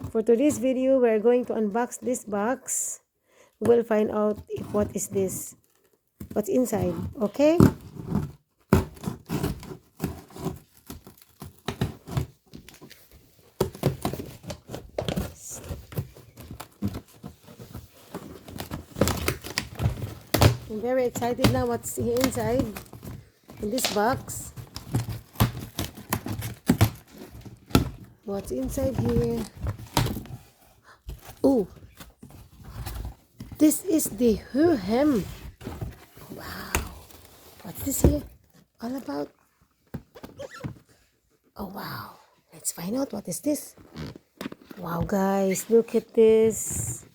For today's video, we're going to unbox this box. We'll find out if what is this, what's inside, okay? I'm very excited now what's here inside in this box. What's inside here? Oh, this is the HOMEM. Wow, what's this here all about? Oh wow, let's find out what is this. Wow guys, look at this.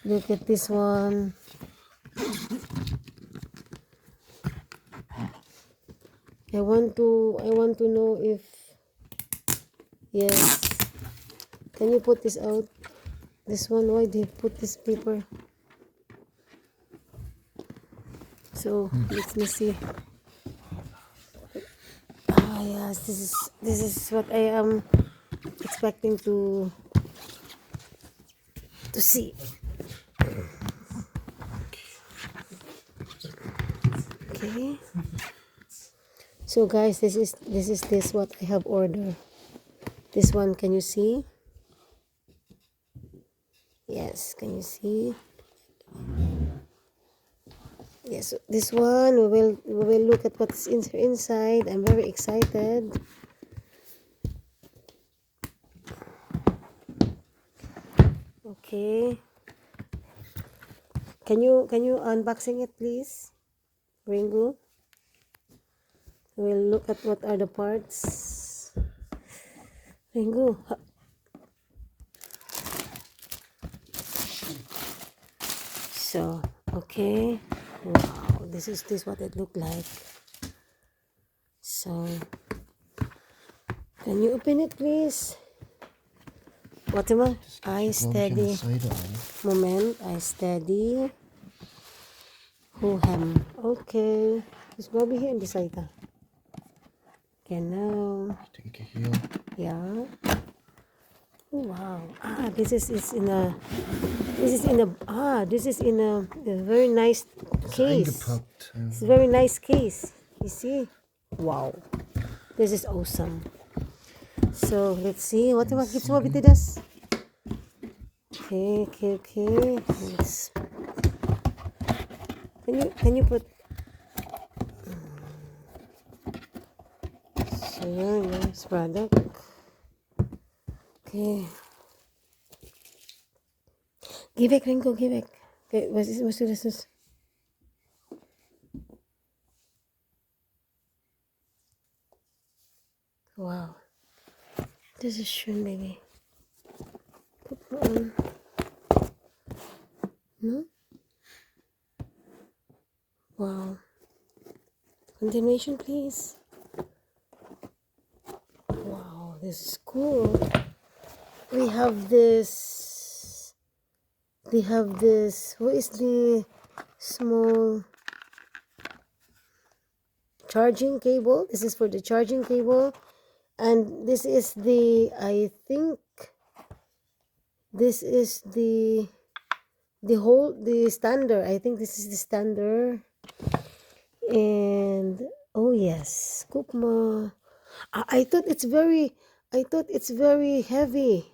Look at this one. I want to know if, yes, can you put this out? This one, why did you put this paper? So let me see. Ah yes, this is what I am expecting to see. Okay. So guys, this is what I have ordered. This one, can you see? Yes, can you see? Yes, this one we will look at what's inside. I'm very excited. Okay. Can you unboxing it, please, Ringo? We'll look at what are the parts. Ringo. So, okay. Wow, this what it looked like. So, can you open it, please? What am I? iSteady. Moment, iSteady. HOMEM. Okay. It's probably here in the side. Genau. Ich denke hier. Ja. Oh, wow. Ah, this is in a very nice case. Eingepackt. Ja. It's a very nice case. You see? Wow. This is awesome. So, let's see. What gibt's mo bitte das? Okay. Let's, can you put so nice product. Okay. Give it, Ringo, give it. Okay, was this? Wow. This is schön, baby. Put on. No? Wow. Continuation, please. Wow, this is cool. We have this. What is the small charging cable? This is for the charging cable. And this is the, I think, this is the stander. I think this is the stander. And oh yes, Kupma. I thought it's very heavy.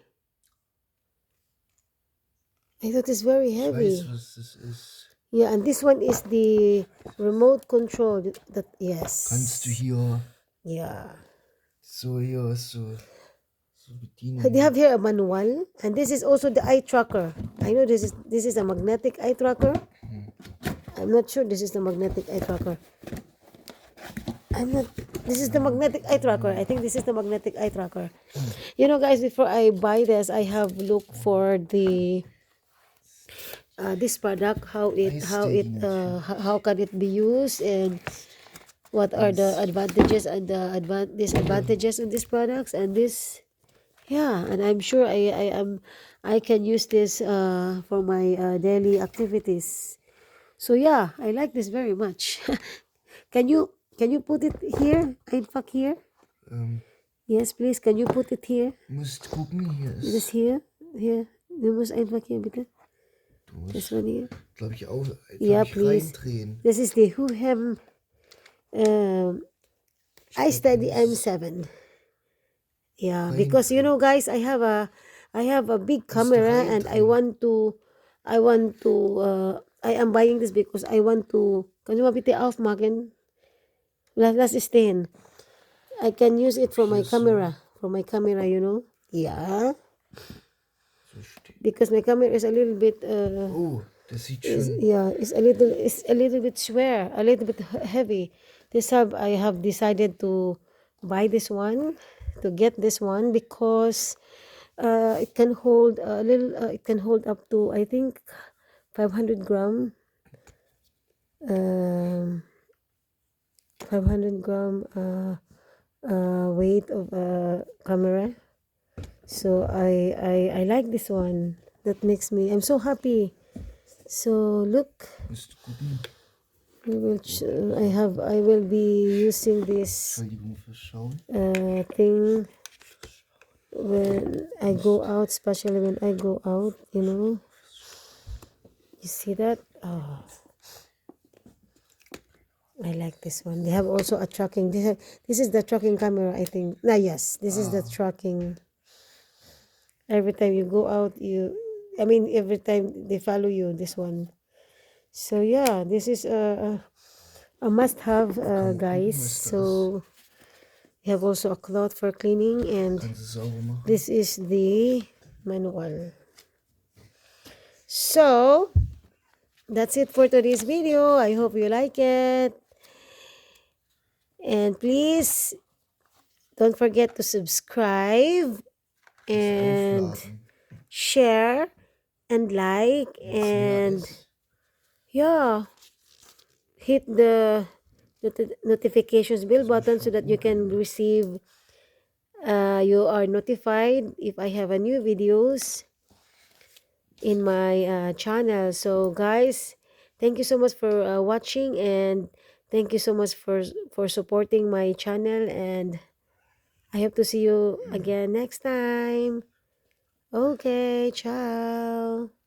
I thought it's very heavy. Ich weiß, was das ist. Yeah, and this one is the remote control. That yes. Kannst du hier. Yeah. So hier so bedienen. They have here a manual, and this is also the eye tracker. I know this is a magnetic eye tracker. I'm not sure this is the magnetic eye tracker. This is the magnetic eye tracker. I think this is the magnetic eye tracker. You know, guys, before I buy this, I have looked for the this product, how can it be used, and what are the advantages and the disadvantages of these products, and this, yeah, and I'm sure I can use this for my daily activities. So yeah, I like this very much. Can you put it here? In fact, here. Yes, please. Can you put it here? Musst gucken, hier This ist. here? Here. Du musst einfach hier, bitte. Du This musst, one here. glaube ich, auch, Yeah, glaube ich, please. reindrehen. This is the HOMEM Ich glaube, du iSteady musst es M7. Yeah, because you reindrehen. know, guys, I have a big Musst du camera and reindrehen. I am buying this because I want to. Kan je maar bitte aufmachen? Lass es stehen. I can use it for my Hier so. camera. For my camera, you know. Yeah. So steht. Because my camera is a little bit Oh, das sieht is schon. yeah, it's a little bit schwer, a little bit heavy. I have decided to buy this one, to get this one because it can hold a little it can hold up to I think 500 gram, um 500 gram weight of camera. So I like this one. That makes me I'm so happy. So look, Musst du gucken. I will be using this Entschuldigung fürs Schauen. thing when I go out, especially when I go out, you know. You see that? Oh, I like this one. They have also a tracking. This is the tracking camera, I think. Ah, yes, this is the tracking. Every time you go out, every time they follow you, this one. So yeah, this is a must-have, Kann man guys. gucken, was da ist. So you have also a cloth for cleaning, and Kannst du sauber machen. this is the manual. So that's it for today's video. I hope you like it, and please don't forget to subscribe Das and Aufladen. share and like, Jetzt mehr and ist. yeah, hit the notifications bell Das muss button so that you can verbuchen. receive you are notified if I have a new videos in my channel. So guys, thank you so much for watching, and thank you so much for supporting my channel, and I hope to see you again next time. Okay, ciao.